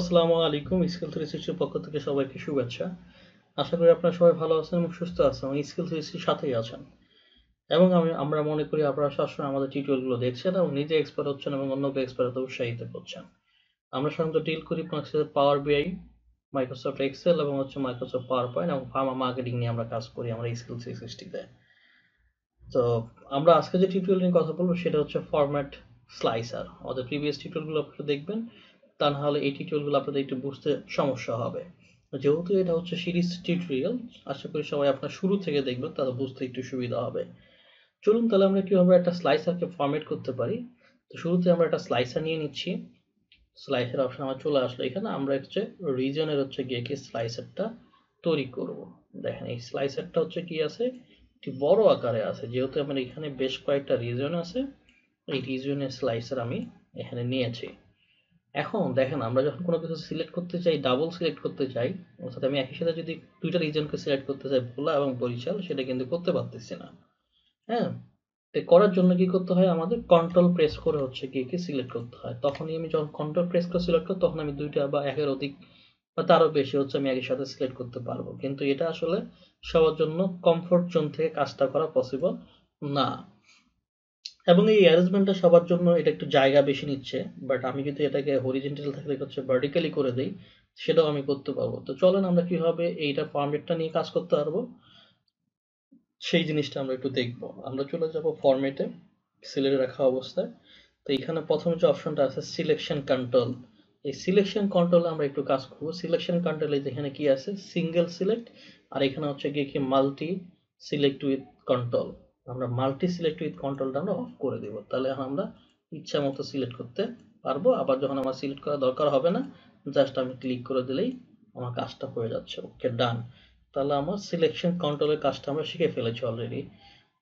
আসসালামু আলাইকুম। স্কিল 360 পক্ষ থেকে সবাইকে শুভেচ্ছা। আশা করি আপনারা সবাই ভালো আছেন এবং সুস্থ আছেন এবং স্কিল 360 সাথেই আছেন। এবং আমরা মনে করি আপনারা সবসময় আমাদের টিউটোরিয়ালগুলো দেখছেন এবং নিজে এক্সপার্ট হচ্ছেন এবং অন্যকে এক্সপার্ট হতে উৎসাহিত করছেন। আমরা সাধারণত ডিল করি পাওয়ার বিআই, মাইক্রোসফট এক্সেল এবং মাইক্রোসফট পাওয়ার পয়েন্ট এবং ফার্মা মার্কেটিং নিয়ে আমরা কাজ করি আমরা স্কিল 360 তে। তো আমরা আজকে যে টিউটোরিয়াল নিয়ে কথা বলবো সেটা হচ্ছে ফরম্যাট স্লাইসার। আমাদের প্রিভিয়াস টিউটোরিয়ালগুলো আপনারা দেখবেন, তা না হলে এই টিউটোরিয়ালগুলো আপনাদের একটু বুঝতে সমস্যা হবে। যেহেতু এটা হচ্ছে সিরিজ টিউটোরিয়াল, আশা করি সবাই আপনার শুরু থেকে দেখবেন, তাহলে বুঝতে একটু সুবিধা হবে। চলুন তাহলে আমরা কিভাবে একটা স্লাইসারকে ফরম্যাট করতে পারি। তো শুরুতে আমরা একটা স্লাইসার নিয়ে নিচ্ছি। স্লাইসার অপশন আমার চলে আসলো এখানে। আমরা হচ্ছে রিজনের গিয়ে কি স্লাইসারটা তৈরি করব। দেখেন এই স্লাইসারটা কি আছে, একটি বড় আকারে আছে। যেহেতু আমার এখানে বেশ কয়েকটা রিজন আছে, এই রিজনের স্লাইসার আমি এখানে নিয়েছি। এখন দেখেন আমরা যখন কোনো কিছু সিলেক্ট করতে চাই, ডাবল সিলেক্ট করতে চাই, অর্থাৎ আমি একই সাথে যদি দুইটা রিজনকে সিলেক্ট করতে চাই, ভোলা এবং বরিশাল, সেটা কিন্তু করতে পারতেছি না। হ্যাঁ, তো করার জন্য কি করতে হয়, আমাদের কন্ট্রোল প্রেস করে কি সিলেক্ট করতে হয়। তখনই আমি যখন কন্ট্রোল প্রেস করে সিলেক্ট করি, তখন আমি দুইটা বা একের অধিক বা তারও বেশি আমি একই সাথে সিলেক্ট করতে পারবো। কিন্তু এটা আসলে সবার জন্য কমফোর্ট জোন থেকে কাজটা করা পসিবল না। এবং এই অ্যারেঞ্জমেন্টটা সবার জন্য এটা একটু জায়গা বেশি নিচ্ছে। বাট আমি যদি এটাকে হরিজেন্টাল থাকলে ভার্টিক্যালি করে দেই, সেটাও আমি করতে পারবো। তো চলেন আমরা কিভাবে এইটা ফরম্যাটটা নিয়ে কাজ করতে পারবো, সেই জিনিসটা আমরা একটু দেখবো। আমরা চলে যাব ফরম্যাটে, সিলেক্ট রাখা অবস্থায়। তো এখানে প্রথম যে অপশনটা আছে সিলেকশন কন্ট্রোল, এই সিলেকশন কন্ট্রোলে আমরা একটু কাজ করবো। সিলেকশন কন্ট্রোলে যেখানে কি আছে, সিঙ্গেল সিলেক্ট, আর এখানে কি মাল্টি সিলেক্ট উইথ কন্ট্রোল। আমরা মাল্টি সিলেক্ট উইথ কন্ট্রোলটা আমরা অফ করে দেব, তাহলে আমরা ইচ্ছা মতো সিলেক্ট করতে পারবো। আবার যখন আমার সিলেক্ট করা দরকার হবে না, জাস্ট আমি ক্লিক করে দিলেই আমার কাজটা হয়ে যাচ্ছে। ওকে, ডান। তাহলে আমার সিলেকশন কন্ট্রোলের কাজটা আমরা শিখে ফেলেছি অলরেডি।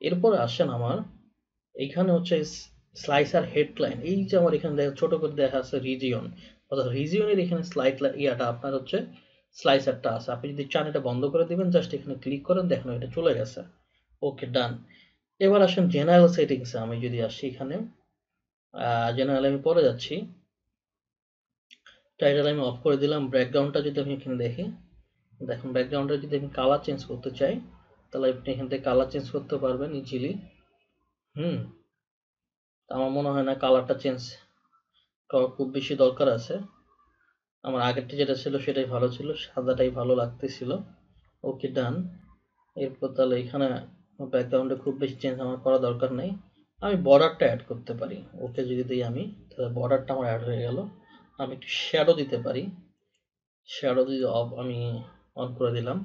এরপরে আসেন আমার এইখানে স্লাইসার হেডলাইন। এই যে আমার এখানে ছোট করে দেখা আছে রিজিয়ন, অর্থাৎ রিজিয়নের এখানে স্লাইড ইয়াটা আপনার স্লাইসারটা আছে। আপনি যদি চান এটা বন্ধ করে দিবেন, জাস্ট এখানে ক্লিক করেন, দেখেন এটা চলে গেছে। ওকে, ডান। এবার আসেন জেনারেল সেটিংসে। আমি যদি আসি এখানে জেনারেল, আমি পরে যাচ্ছি। টাইটেল আমি অফ করে দিলাম। ব্যাকগ্রাউন্ডটা যদি আমি এখানে দেখি, দেখুন ব্যাকগ্রাউন্ডে যদি আমি কালার চেঞ্জ করতে চাই, তাহলে আপনি এখান থেকে কালার চেঞ্জ করতে পারবেন ইজিলি। আমার মনে হয় না কালারটা চেঞ্জ করার খুব বেশি দরকার আছে। আমার আগেরটা যেটা ছিল সেটাই ভালো ছিল, সাদাটাই ভালো লাগতেছিল। ওকে, ডান। এরপর তাহলে এখানে ব্যাকগ্রাউন্ডে খুব বেশি চেঞ্জ আমার করা দরকার নেই। আমি বর্ডারটা অ্যাড করতে পারি। ওকে যদি দিই আমি, তাহলে বর্ডারটা আমার অ্যাড হয়ে গেল। আমি একটু শ্যাডো দিতে পারি। শ্যাডো দিয়ে আমি অন করে দিলাম।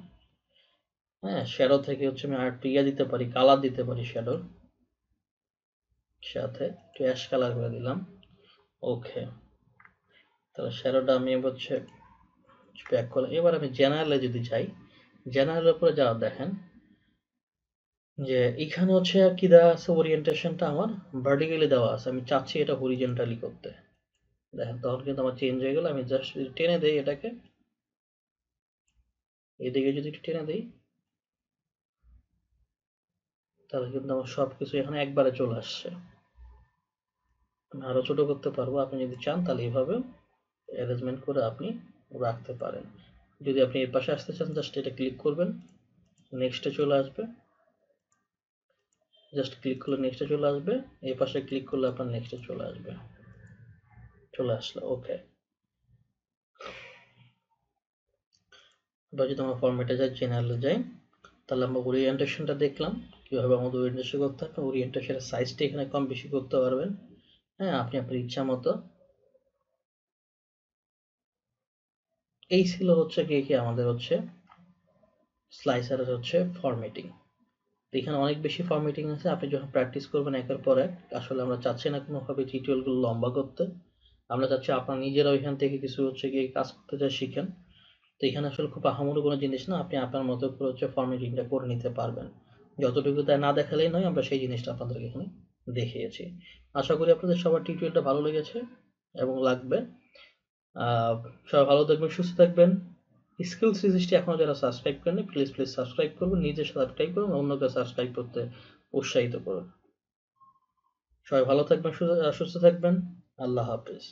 হ্যাঁ, শ্যাডো থেকে আমি আর একটু দিতে পারি, কালার দিতে পারি শ্যাডোর সাথে, একটু অ্যাশ কালার করে দিলাম। ওকে, তাহলে শ্যাডোটা আমি ব্যাক করলাম। এবার আমি জেনারেলে যদি যাই, জেনারেলের উপরে যাওয়া, দেখেন যে এখানে কি দেওয়া আছে, ওরিয়েন্টেশনটা আমার ভার্টিক্যালি দেওয়া আছে। আমি চাচ্ছি এটা হরিজেন্টালি করতে। দেখেন তখন কিন্তু আমার চেঞ্জ হয়ে গেল। আমি জাস্ট যদি টেনে দেই এটাকে, এদিকে যদি একটু টেনে দেই, তাহলে কিন্তু আমার সবকিছু এখানে একবারে চলে আসছে। আমি আরো ছোট করতে পারবো। আপনি যদি চান তাহলে এইভাবে অ্যারেঞ্জমেন্ট করে আপনি রাখতে পারেন। যদি আপনি এর পাশে আসতে চান, জাস্ট এটা ক্লিক করবেন, নেক্সটে চলে আসবে। জাস্ট ক্লিক করলে নেক্সটে চলে আসবে। এই পাশে ক্লিক করলে আপনার নেক্সটে চলে আসবে। চলে আসলো। ওকে, এবার যদি আমরা ফরম্যাটে যাই, জেনারেলে যাই, তাহলে আমরা ওরিয়েন্টেশনটা দেখলাম কিভাবে আমাদের ওরিয়েন্টেশন করতে হবে। ওরিয়েন্টেশনের সাইজটা এখানে কম বেশি করতে পারবেন। হ্যাঁ, আপনি আপনার ইচ্ছা মতো। এই ছিল কি আমাদের স্লাইসারের ফরম্যাটিং। এখানে অনেক বেশি ফরম্যাটিং আছে। আপনি যখন প্র্যাকটিস করবেন একের পর এক, আসলে আমরা চাচ্ছি না কোনোভাবে টিউটোরিয়ালগুলো লম্বা করতে। আমরা চাচ্ছি আপনার নিজেরাও এখান থেকে কিছু গিয়ে কাজ করতে চাই শিখেন। তো এখানে আসলে খুব আহামরি কোনো জিনিস না, আপনি আপনার মতো করে ফরম্যাটিংটা করে নিতে পারবেন। যতটুকু তাই না দেখালেই নয়, আমরা সেই জিনিসটা আপনাদেরকে এখানে দেখিয়েছি। আশা করি আপনাদের সবার টিউটোরিয়ালটা ভালো লেগেছে এবং লাগবে। সবাই ভালো থাকবেন, সুস্থ থাকবেন। স্কিল 360 এখনো যারা সাবস্ক্রাইব করেনি, প্লিজ সাবস্ক্রাইব করবেন, নিজে সাবস্ক্রাইব করুন, অন্যকে সাবস্ক্রাইব করতে উৎসাহিত করুন। সবাই ভালো থাকবেন, সুস্থ থাকবেন। আল্লাহ হাফেজ।